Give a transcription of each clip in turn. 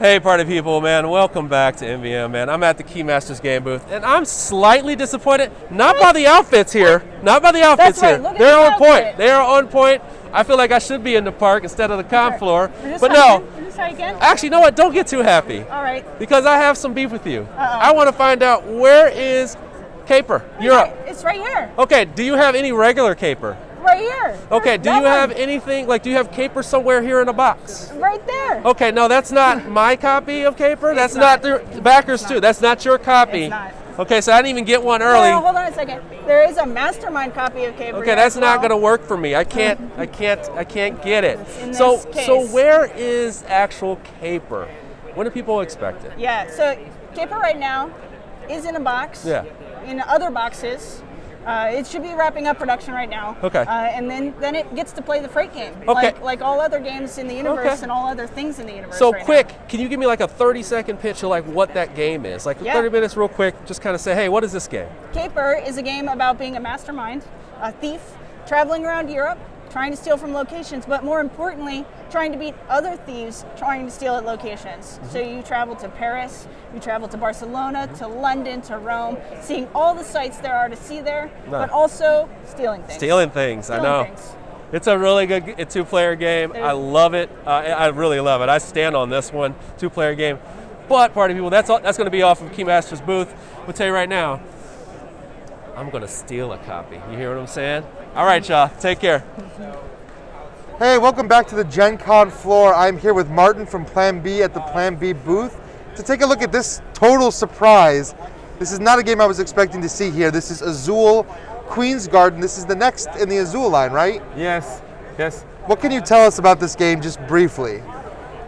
Hey, party people, man. Welcome back to MvM, man. I'm at the Keymaster's game booth, and I'm slightly disappointed, not by the outfits here. Not by the outfits That's right. here. Look at They're this on point. outfit. They are on point. I feel like I should be in the park instead of the comp floor. But We're no. just try again? Actually, you know what? Don't get too happy. All right. Because I have some beef with you. Uh-oh. I want to find out, where is Caper? You're up. It's right here. Okay, do you have any regular Caper? Right here. Okay, do you have anything, like, do you have Caper somewhere here in a box? Right there. Okay, no, that's not my copy of Caper. That's not the backers too. That's not your copy. It's not. Okay, so I didn't even get one early. No, hold on a second. There is a mastermind copy of Caper. Okay, that's not going to work for me. I can't get it. In So this case. so where is actual Caper? When do people expect it? Yeah. So Caper right now is in a box. Yeah. In other boxes. It should be wrapping up production right now. Okay. And then it gets to play the freight game. Okay. Like all other games in the universe Okay. and all other things in the universe. So right quick, now. can you give me like a 30-second pitch of like what that game is? Like Yeah. 30 minutes real quick, just kind of say, hey, what is this game? Caper is a game about being a mastermind, a thief, traveling around Europe, trying to steal from locations, but more importantly, trying to beat other thieves trying to steal at locations. Mm-hmm. So you travel to Paris, you travel to Barcelona, to London, to Rome, seeing all the sights there are to see there, but also stealing things. Stealing things, I Stealing know. things. It's a really good two-player game. I love it. I really love it. I stand on this one, two-player game. But, party people, that's going to be off of Keymaster's booth. I'll tell you right now, I'm going to steal a copy. You hear what I'm saying? All right, y'all. Take care. Hey, welcome back to the Gen Con floor. I'm here with Martin from Plan B at the Plan B booth to take a look at this total surprise. This is not a game I was expecting to see here. This is Azul Queen's Garden. This is the next in the Azul line, right? Yes, yes. What can you tell us about this game just briefly?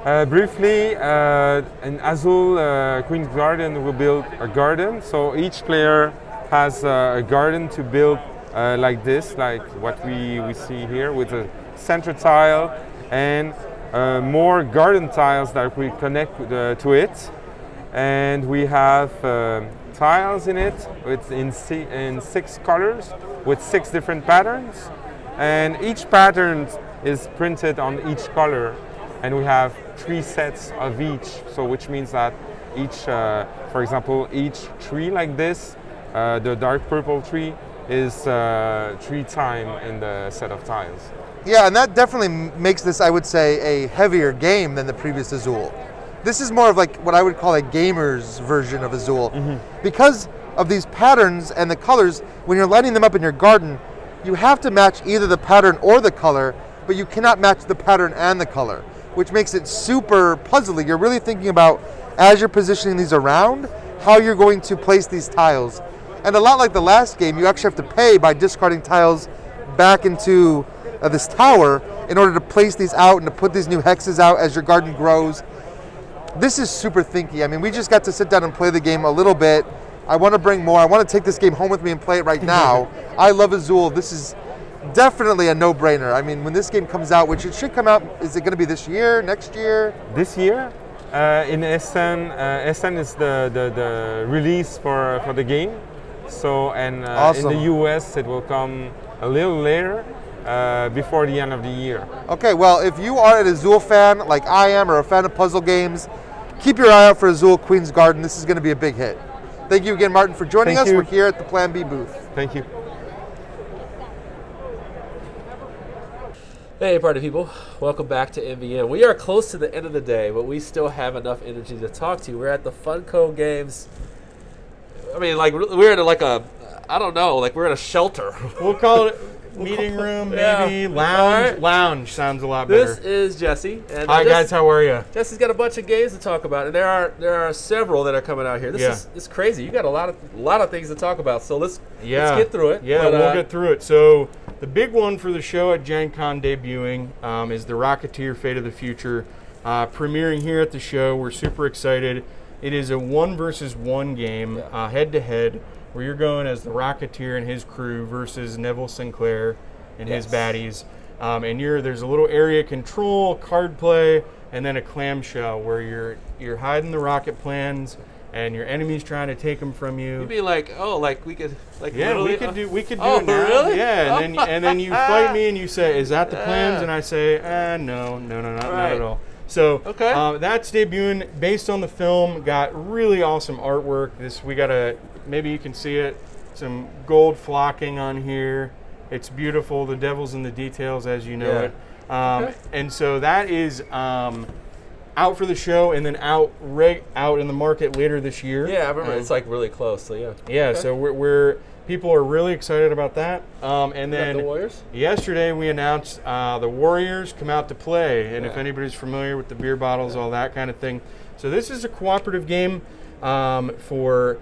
Briefly, in Azul Queen's Garden will build a garden. So each player has a garden to build like this, like what we see here, with a center tile and more garden tiles that we connect to it. And we have tiles in it in 6 colors with 6 different patterns. And each pattern is printed on each color. And we have 3 sets of each, so which means that each, for example, each tree like this, the dark purple tree, is 3 times in the set of tiles. Yeah, and that definitely makes this, I would say, a heavier game than the previous Azul. This is more of like what I would call a gamer's version of Azul. Mm-hmm. Because of these patterns and the colors, when you're lining them up in your garden, you have to match either the pattern or the color, but you cannot match the pattern and the color, which makes it super puzzly. You're really thinking about, as you're positioning these around, how you're going to place these tiles. And a lot like the last game, you actually have to pay by discarding tiles back into this tower in order to place these out and to put these new hexes out as your garden grows. This is super thinky. I mean, we just got to sit down and play the game a little bit. I want to bring more. I want to take this game home with me and play it right now. I love Azul. This is definitely a no-brainer. I mean, when this game comes out, which it should come out, is it going to be this year, next year? This year, in Essen, Essen is the release for the game. So, and awesome. In the US, it will come a little later, before the end of the year. Okay, well, if you are an Azul fan like I am, or a fan of puzzle games, keep your eye out for Azul Queen's Garden. This is going to be a big hit. Thank you again, Martin, for joining us. You. We're here at the Plan B booth. Thank you. Hey, party people. Welcome back to MvM. We are close to the end of the day, but we still have enough energy to talk to you. We're at the Funko Games. I mean, like, we're in like a, I don't know, like we're in a shelter. We'll call it meeting room, maybe. Yeah. Lounge. Right. Lounge sounds a lot better. This is Jesse. And Hi, guys. How are you? Jesse's got a bunch of games to talk about, and there are several that are coming out here. This is crazy. You got a lot of things to talk about. So let's get through it. Yeah, we'll get through it. So the big one for the show at Gen Con debuting is the Rocketeer Fate of the Future, premiering here at the show. We're super excited. It is a 1 versus 1 game, head to head, where you're going as the Rocketeer and his crew versus Neville Sinclair and his baddies. And there's a little area control, card play, and then a clamshell where you're hiding the rocket plans and your enemy's trying to take them from you. You'd be like, oh, like we could, like yeah, literally, we could do oh, it now. really? Yeah, and then you fight me and you say, is that the plans? And I say, no, not at all. So Okay. that's debuting based on the film. Got really awesome artwork. We got maybe you can see it. Some gold flocking on here. It's beautiful. The devil's in the details, as you know it. And so that is out for the show, and then out in the market later this year. Yeah, I remember. It's like really close. So yeah. Yeah. Okay. So people are really excited about that. And You got then the Warriors. yesterday we announced the Warriors come out to play, and if anybody's familiar with the beer bottles, all that kind of thing. So this is a cooperative game for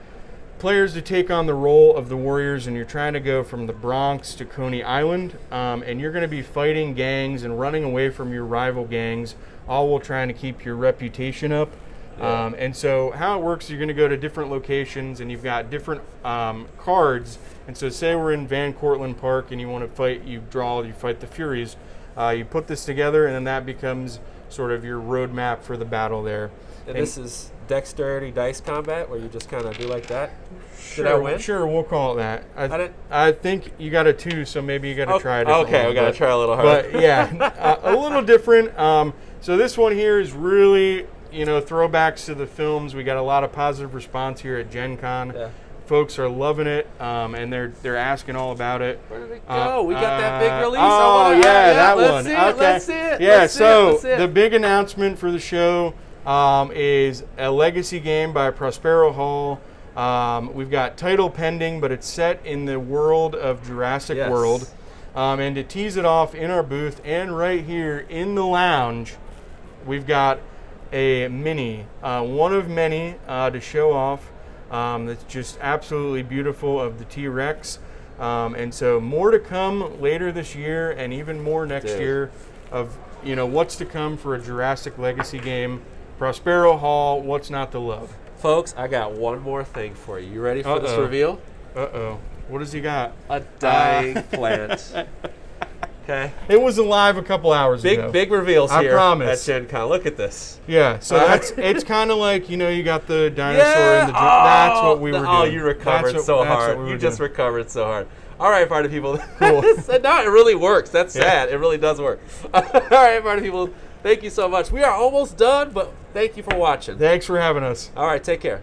players to take on the role of the Warriors, and you're trying to go from the Bronx to Coney Island, and you're going to be fighting gangs and running away from your rival gangs, all while trying to keep your reputation up. And so how it works, you're going to go to different locations, and you've got different cards. And so say we're in Van Cortlandt Park, and you want to fight, you fight the Furies. You put this together, and then that becomes sort of your roadmap for the battle there. And this is dexterity dice combat, where you just kind of do like that. Sure, Did I win? Sure, we'll call it that. didn't- I think you got a 2, so maybe you got to try a different Okay, one, we got to but- try a little harder. But yeah, a little different. So this one here is really, throwbacks to the films. We got a lot of positive response here at Gen Con. Yeah. Folks are loving it, and they're asking all about it. Where did it go? We got that big release. Oh, yeah, that let's one. See Okay. it, let's see it. Yeah, let's see it, so let's see it. the big announcement for the show is a legacy game by Prospero Hall. We've got title pending, but it's set in the world of Jurassic Yes. World. And to tease it off in our booth and right here in the lounge, we've got a mini, one of many to show off. That's just absolutely beautiful of the T-Rex. And so more to come later this year, and even more next year of what's to come for a Jurassic Legacy game. Prospero Hall, what's not to love? Folks, I got one more thing for you. You ready for this reveal? What does he got? A dying plant. Okay. It was alive a couple hours ago. Big reveals I here promise. at Gen Con. Look at this. Yeah, so it's kind of like, you got the dinosaur in the that's what we were doing. Oh, you recovered so hard. You just recovered so hard. All right, party people. Cool. No, it really works. That's sad. It really does work. All right, party people. Thank you so much. We are almost done, but thank you for watching. Thanks for having us. All right, take care.